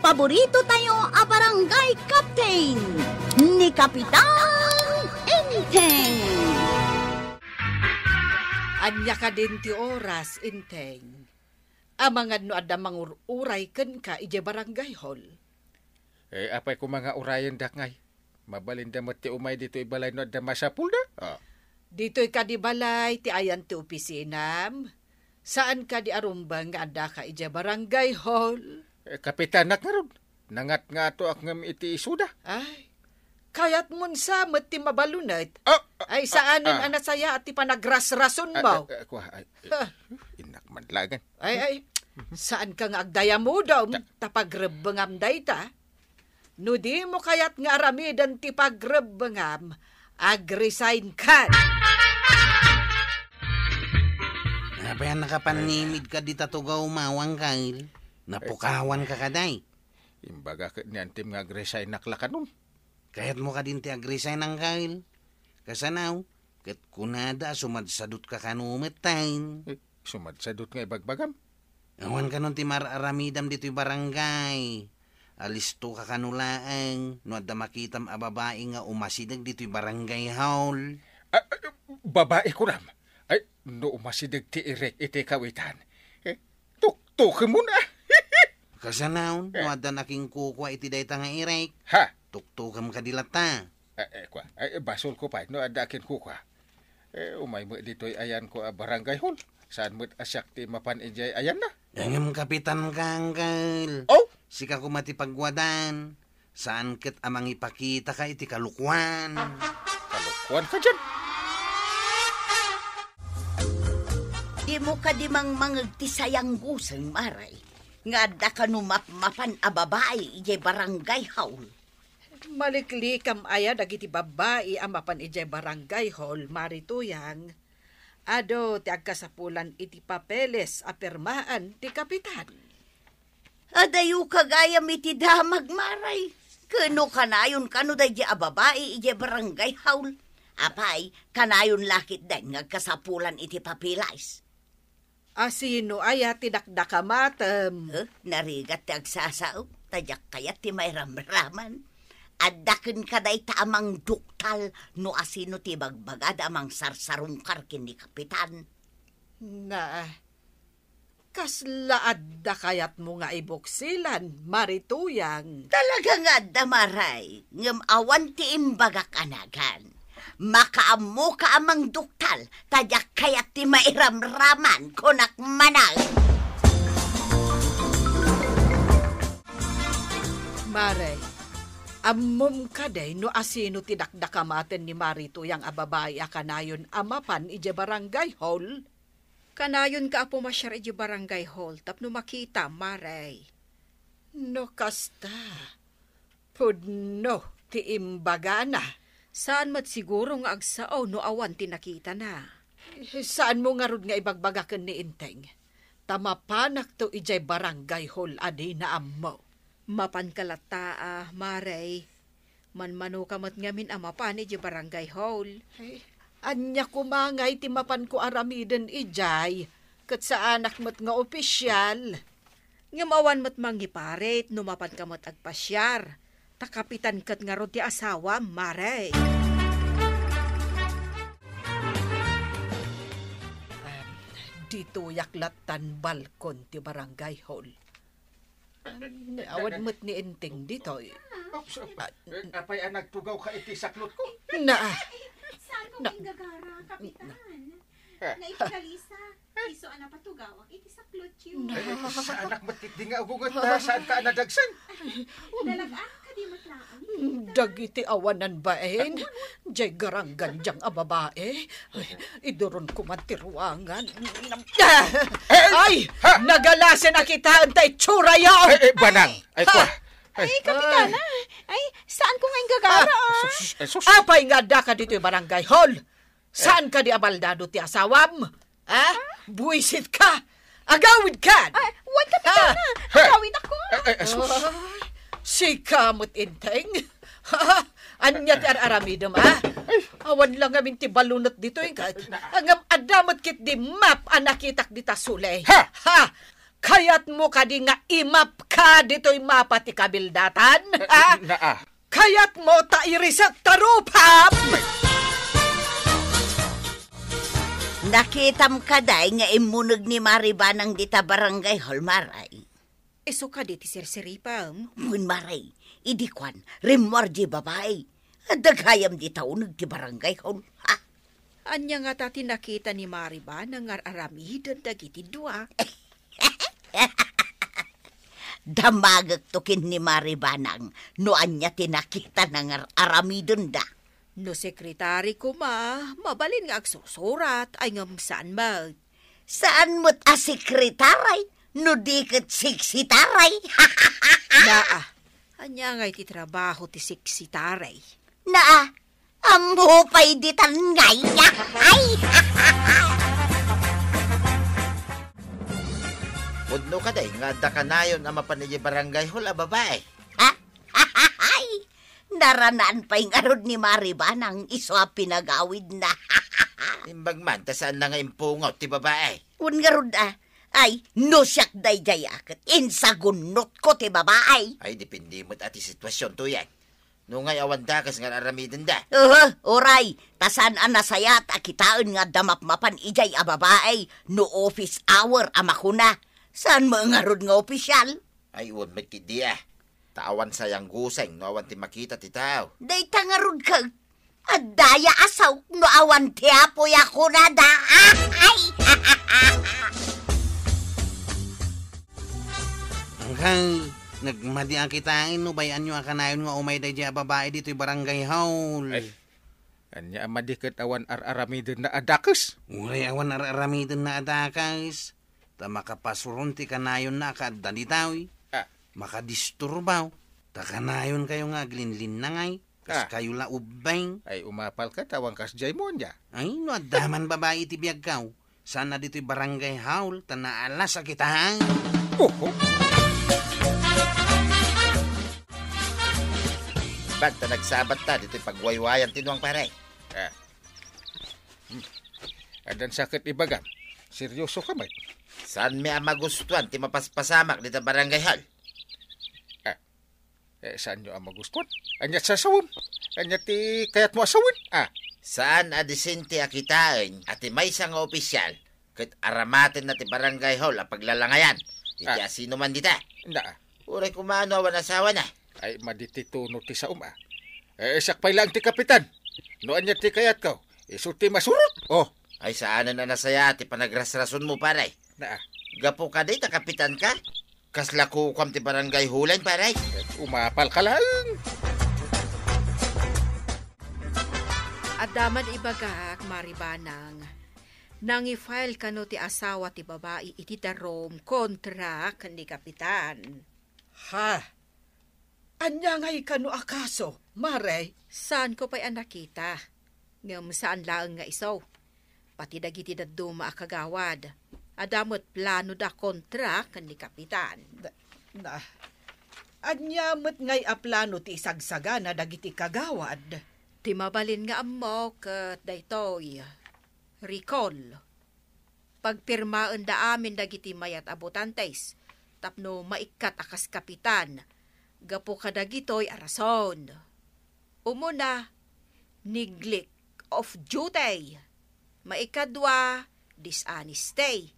paborito tayo a barangay captain ni Kapitan Enteng. Anya ka din ti oras, Inteng. Amangad no adda mangururay ken ka ije barangay hall. Apay ko mga urayan dakngay. Mabalinda mo ti umay dito ibalay no adda masapul da. Dito'y ka di balay, ti ayan ti opisinam. Saan ka di arumbang nga adda ka ije barangay hall? Kapitanak nga ron. Nangat nga to ak ngam iti isuda. Ay, kayat mun sa ti mabalunat. Ay, saanin anak saya at ti panagras-rason mo? Inak madlagan. Ay, saan ka nga agdaya mo daw tapagrebengam day ta? No di mo kayat nga aramidan ti pagrebengam, ag-resign ka. Apayan nakapanimid ka di tatugaw mawang kail. Napukawan ka kaday. Imbaga niyan tim nga ag-resign naklakanon. Kahit mo ka din ti ag-resign ng kail. Kasanaw, kat kunada sumadsadot ka kanumitain. Sumadsadot nga ibagbagam. Awan ka nun ti mararamidam dito'y barangay. Alisto ka kanulaang. No adda makitam a babae nga umasidag dito'y barangay hall. Babae ko ram. Ay, no umasidag ti irek iti kawitan. Tuktukin mo na. Kasanaw, no adda naking kukwa iti dayta nga irek. Ha? Tuktukam ka dilata. Basol ko pa, no adda akin kukwa. Umay mo dito'y ayan ko a barangay hall. Saan mo't asyak ti mapan ijay ayan na? Dangam kapitan kangkal. Oh? Sika ko matipagwadan. Saan kat amang ipakita ka iti kalukwan. Kalukwan ka dyan. Di mo ka di mang mangagtisayang gusang, Maray. Nga adda ka numapmapan a babae ije barangay hall. Malikli kam aya dagiti babae ang mapan ije barangay hall, marituyang. Ado ti agkasapulan iti papeles a pirmaan ti kapitan. Adayo kagayam iti damag, Maray. Kano kanayon kano da ije a babae ije barangay hall. Apay, kanayon lakit den nga kasapulan iti papeles. Asino aya ti dakdakamatem? Narigat ti agsasao, tadyak kayat ti may ramraman. Addaken kaday ta amang duktal no asino ti bagbagad amang sarsarungkar kin ni kapitan. Na, kasla adda kayat mo nga ibuksilan, marituyang. Talaga nga adda, Maray, ngam awan ti imbagak anagan. Makaamo ka amang duktal, tadyak kayat ti mairamraman kunak manang. Maray, ammom kaday no asino ti dakdakamaten ni marituyang a babae a kanayon amapan ije barangay hall? Kanayon ka apo masyar ije barangay hall tapno makita, Maray. No kasta, pudno ti imbaga na. Saan mat siguro nga agsao no awan ti nakita na? Saan mo nga rod nga ibagbagaken ni Inteng? Tamapanak to ijay barangay hall adi na ammo. Mapan kalata, Maray. Manmano kamat ngamin amapan ijay barangay hall. Ay, anya kumangay ti mapan ko aramiden ijay. Kat sa anak mat nga opisyal. Ngamawan mat mangiparet no mapan kamat agpasyar. Takapitan kat nga rod ti asawa, Maray. Dito yaklatan balkon ti barangay hall. Awan mo't ni Enteng dito. Apay ang nagtugaw ka iti saklot ko. Saan ko may gagara, kapitan? Naipagalisa. Iso ana patugawak, iti saklot yun. Sa anak matit di nga ugungat na saan ka nadagsan. Dalaga ka di matlaan. Dagiti awanan baen. Diyay garanggan diyang ababae. Iduron ko man tiruangan. Ay! Nagalasin na kita ang tay tsura yun! Banang! Ay, kwa! Ay, kapitana. Ay, saan ko ngayon gagara? Apay nga da ka dito yung barangay hall. Saan ka di abaldado ti asawam? Buisit ka! Agawid ka! Ay, huwag kapitana. Agawid ako. Si kamot Inteng. Anya ti aramidom, Awan lang amin ti balunot dito, Angam adamot kit di map anakitak di tasulay. Ha! Kayat mo ka di nga imap ka dito'y mapa ti kabildatan? Ha? Naa. Kayat mo ta irisak tarupap? Nakitam ka day nga imunog ni Maribanang dita barangay hall, Maray. Iso ka di ti sirsiripa. Mun Maray, idikwan, rimorji babae. Dagayam di taunog ti barangay hall. Ha? Anya nga tati nakita ni Mariba nang aramidan dagiti dua. Damagag tukin ni Maribanang no anya tinakita ng aramidon da. No sekretary ko mabalin nga agsusurat ay ngam saan ba? Saan mo't asekretaray? No diket siksitaray. Naa, anya nga iti trabaho ti siksitaray. Naa, amupay ditan ngay niya. Ay! Pudno ka day, nga da ka na yun ang mapanigi barangay hall, babae. Ha? Ay! Naranaan pa yung arod ni Maribanang iso a pinagawid na. Imbag man, ta saan na nga impungot, ti babae. Un nga rod ay no siyak day jayaket. Insagunot ko ti babae. Ay, depende mo't ati sitwasyon to yan. No ngay awan da, kas nga aramidan da. Oray, tasan ang nasayat akitaan nga damapmapan ijay a babae no office hour amakuna. Saan mo nga rod nga opisyal? Ay, uwan may kidi Tawan sayang guseng, no awan ti makita ti tao. Day tangarod ka. Adaya asaw no awan ti apoy ako na da. Ay! Hanggang nagmadiang kitain no bayan nyo akanayon nga umay day dya babae dito'y barangay hall. Ay, anya madikit awan aramidon na adakas. Uray awan aramidon na adakas. Ta makapasuron ti kanayon na kadalitawi. Makadisturbaw. Ta kanayon kayo nga glinlin na ngay. Kas kayo la ubay. Ay, umapal ka tawang kas jay mo niya. Ay, no adaman babae ti biyag kaw. Sana dito'y barangay hall. Ta naalas sa kitahang. Oho. Bag, ta nagsabat ta, dito'y pagwaywayan tinuang pare. Adan sakit ibagam. Seryoso ka ba? Saan may magustuhan, ti mapaspasamak dito barangay hall? Saan nyo ang magustuhan? Anyat sasawin. Anyat ti kayat mo asawin. Saan adisinti akitain at may isang opisyal kat aramatin na ti barangay hall ang paglalangayan. Iti asino man dita. Na. Uray kumano awan asawa na. Ay maditituno ti sa sakpay lang ti kapitan. No anyat ti kayat ka. Iso ti masurot. Oh. Ay saan na nasaya ti panagrasrason mo pare. Na. Gapo ka day, kapitan ka. Kaslako kam ti barangay hulan pare. Umapal ka lang. Adaman ibagak, Maribanang. Nang i-file ka no ti asawa ti babae iti darom kontra ni kapitan. Ha? Anya ngay kano akaso, Maray? Saan ko pa'y nakita? Ngam saan laang nga isaw? Pati dagiti daduma akagawad. Adamot plano da kontra ni kapitan. Anya mo't ngay a plano ti isagsaga na dagiti kagawad. Ti mabalin nga ammo kat daytoy. Recall. Pagpirmaan da amin dagiti mayat abutantes. Tapno maikat akas kapitan. Gapo kadagitoy arason. Umuna, neglect of duty. Maikadwa, dishonesty.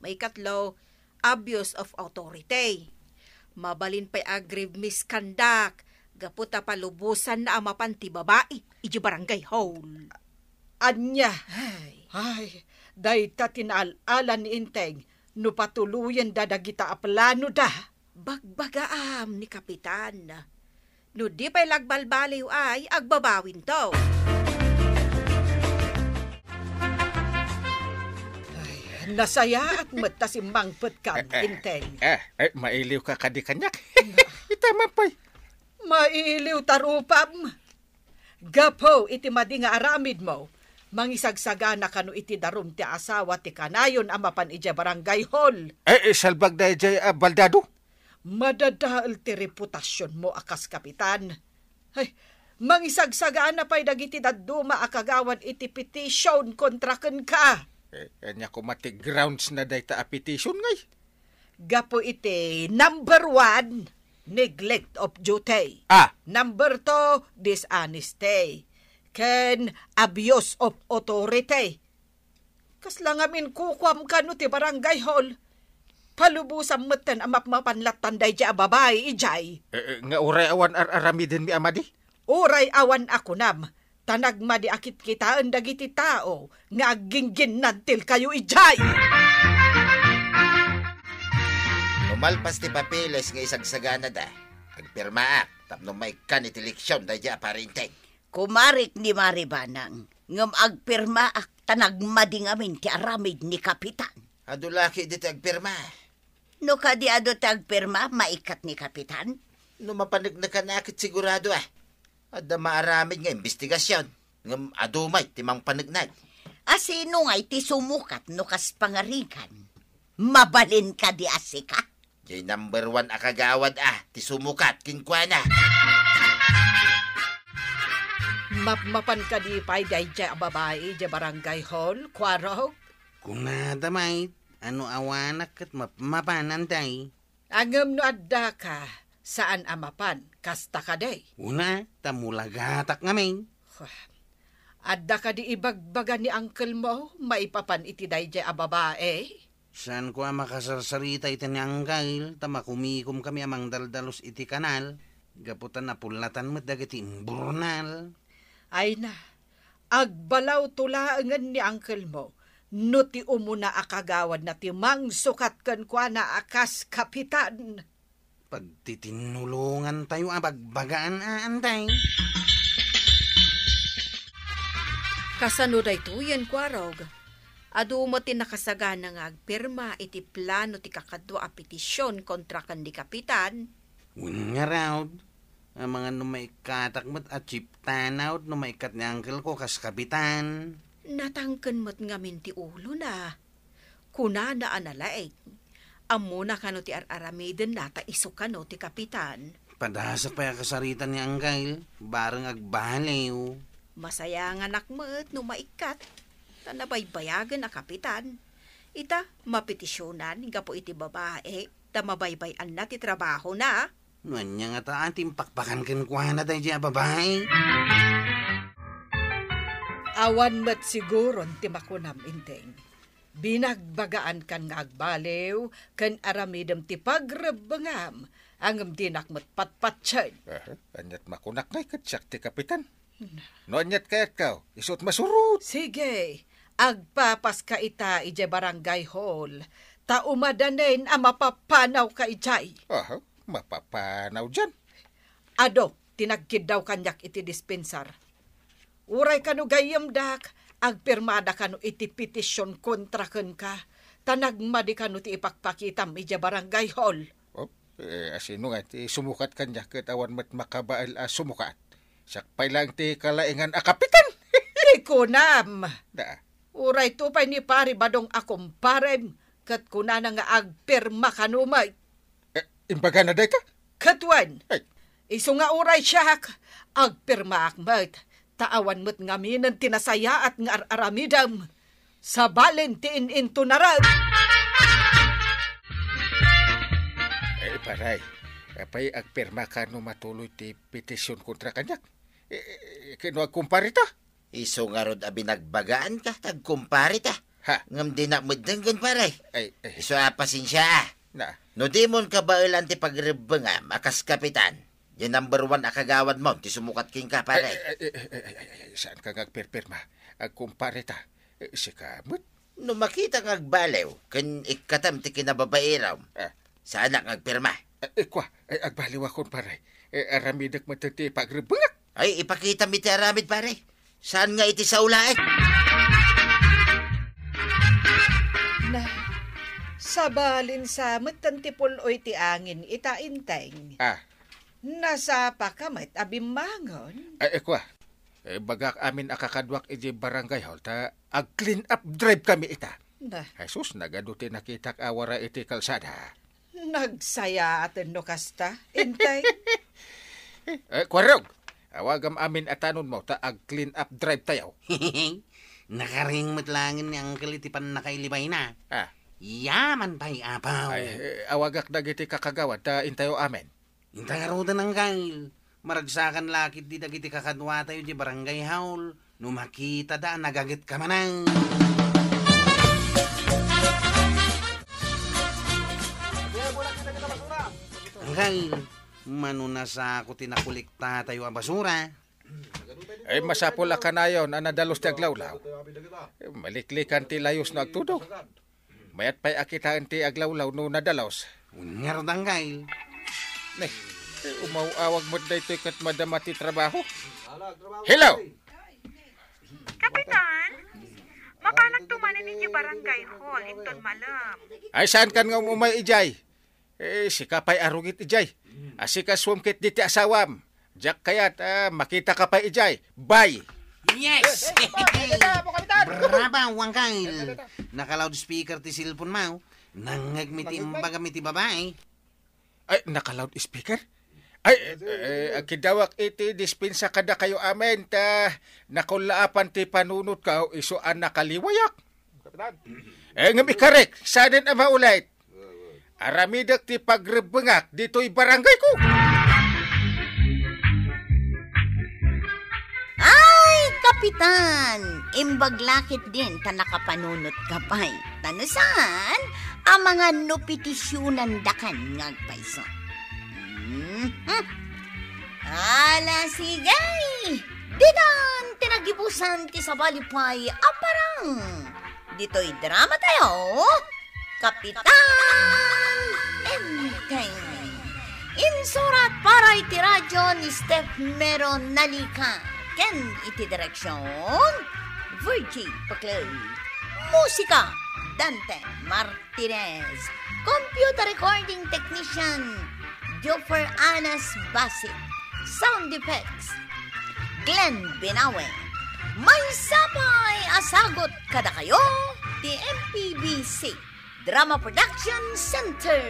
Maikatlo, abuse of authority. Mabalin pa'y aggrave misconduct. Gaputa palubusan na amapan ti babae. Iji barangay hall. Anya. Ay, day ta tinalalan ni Inteng. No patuluyan da dagita a plano da. Bagbagaam ni kapitan. No di pa'y lagbalbaliw ay agbabawin to. Nasaya at mata si Mangpet ka, Inteng. Mailiw ka kadi-kanyak. Itama pa'y. Mailiw tarupam. Gapo iti madi nga aramid mo. Mangisagsaga na kano iti darum ti asawa ti kanayon amapan ija barangay hall. Salbag da ija baldado. Madadaal ti reputasyon mo akas kapitan. Ay, mangisagsaga na pa'y dagiti daduma akagawan iti petition kontra ken ka. Anya ko mati grounds na day ta a petition ngay. Gapo iti number 1, neglect of duty. Number 2, dishonesty. Ken abuse of authority. Kasla ngamin kukwam ka no ti barangay hall. Palubusan matan amap mapanlatan day di babae ijay. Nga uray awan aramidin mi amadi? Uray awan ako nam. Tanagma di akit kitaan dagiti tao nga aginggin nantil kayo ijay. Lumalpas ti papeles nga isagsagana da. Agpirmaak, tapno may kanit eleksyon da dya parinteng. Kumarik ni Maribanang, ngam agpirmaak tanagmading amin ti aramid ni Kapitan. Adulaki dito agpirma. No kadi ado ti agpirma, maikat ni Kapitan? No mapanig na kanakit sigurado Ada maaramid nga investigasyon. Ngam adumay timang panignag. Asino nga iti sumukat no kas pangarikan? Mabalin ka di asika? Jay number 1 akagawad ti sumukat kinkwana. Mapan ka di pa'y day dya babae dya barangay hall, kwarog? Kung nadamay, ano awanak at mapanan day. Angam no adda ka, saan amapan, kasta ka day? Una, tamulagatak ngamin. Adda ka di ibagbagan ni uncle mo, maipapan iti day dya babae? Saan ko makasarsarita iti ni Angkail, tamakumikom kami amang daldalos iti kanal. Gaputan na pulatan mo dagiti imburnal. Ay na, agbalaw tulaangan ni uncle mo, no ti umuna akagawad na ti mangsukat kan kwa na akas kapitan. Pagtitinulungan tayo abagbagaan antay. Kasano day tuyen, kwarog. Adu mo ti nakasagana nga agpirma iti plano ti kakadwa a petisyon kontra kan di Kapitan. Nga raw, ang mga numaikatakmat at chip tanaw numaikat ni uncle ko kas Kapitan. Natangken mo't ngamin ti ulo na. Kuna na analaig. Amo na kano ti aramiden nata iso kano ti Kapitan. Padasa pa kasaritan ni Angkail, bareng agbaliw. Masaya nga nakmet no maikat. Tanabaybayagan a Kapitan. Ita, mapetisyonan nga po iti babae. Tamabaybayan na ti trabaho na. Nuanya nga ta ating pakpakan kenkwa na tayo dyan babae. Awan mat siguro ti makunam inteng. Binagbagaan kan nga agbaliw, kan aramidem ti pagrebengam, angam dinakmat patpatsyad. Anyat makunak ngay katsak ti Kapitan. No anyat kayat kao, isot masurut. Sige, agpapas ka ita ije barangay hall, ta umadanen a mapapanaw ka ijay. Mapapanaw dyan. Ado, tinagkid daw kanyak iti dispensar. Uray kanu gayam dak, agpirmada kanu iti petisyon kontra ken ka. Tanagmadi kanu ti ipakpakitam ija barangay hall. Asino nga, ti sumukat kanya ket awan mat makabaal sumukat. Sakpay lang ti kalaingan a Kapitan. Kunam. Da. Uray tupay ni pari badong akumparem, ket kuna na nga agpirma kanumay. Imbaga na day ka? Katwan, Ay. iso nga uray siyak, agpirma akmat, taawan mo't ngaminan tinasaya at nga aramidam, sa balentiin into narag. Paray, apay agpirma ka no matuloy ti petisyon kontra kanyak. Kino agkumparita? Iso nga rod abinagbagaan ka, tagkumparita. Ngam di na mudenggan paray. Iso pasensya. Na. No di mon kabailan ti pagrebengam akas Kapitan. Yung number 1 akagawad mo, ti sumukat king ka paray. Saan ka agpirpirma? Agkumparita. Si kamot? No makita nga agbalew, kan ikatam ti kinababairaw. Saan ang agpirma? Kwa, agbaliw akong paray. Aramidak matati pagrebengak. Ay, ipakita mi ti aramid paray. Saan nga iti sa ulae? Na, sabalin sa matantipol oy ti angin itainteng. Nasa pakamit abimangon. Kwa, bagak amin akakadwak iji barangay hall, ta ag-clean up drive kami ita. Na, Jesus, nagaduti nakitak awara iti kalsada. nagsaya atin no kasta, intay. Kwarog, awagam amin atanon mo, ta ag-clean up drive tayo. Nakaring matlangin ni Uncle iti pan nakailibay na. Yaman pa'y apaw. Ay, awagak dagiti kakagawad ta intayo amen. Intangarutan ng kail. Maragsakan lakit di dagiti kakadwa tayo di barangay haul. Numakita da, nagagit ka manang. Ang kail, manunasa ko tinakulikta tayo ang basura. Ay masapol ka na yun, anadalos ti aglawlaw. Maliklikan ti layos na agtudo. Mayat pa'y akitaan ti aglawlaw no nadalaws. Unyardang kail. Umawawag mo da ito'y kat madama ti trabaho. Hello! Kapitan, mapalag tumanan ninyo barangay hall, inton malam. Ay saan kan nga umay ijay? Si kapay arugit ijay. Asika swumkit di ti asawam. Jack kayat, makita ka pa ijay. Bye! Yes! Braba, wang kail. Naka-loudspeaker ti silpon mo. Nangagmiti imbagamiti babae. Ay, naka-loudspeaker? Ay, kidawak iti dispensa kada kayo amen ta nakulaapan ti panunot ka isuan nakaliwayak. Ngam ikarek, saden ang maulit. Aramidak ti pagrebengak dito'y barangay ko. Ay, kapitan! Imbaglakit din ta nakapanunot kapay. Tanusan, ang mga nopetisyunan dakan ngagpayso. Ala, sigay! Didan, tinagibusan ti sa balipay, aparang. Dito'y drama tayo, Kapitan Enteng. Insurat para iti radyo ni Steph Meron Nalika. Ken iti direksyon, Virgie Paclay. Musika, Dante Martinez. Computer recording technician, Joffer Anas Basit. Sound effects, Glenn Binawe. May sapay asagot kada kayo, ti MPBC Drama Production Center.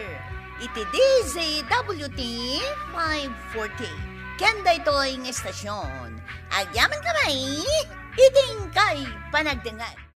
Iti DZWT 540. Kenda ito'y ng estasyon. Agyaman kamay, iting kay panagdangan.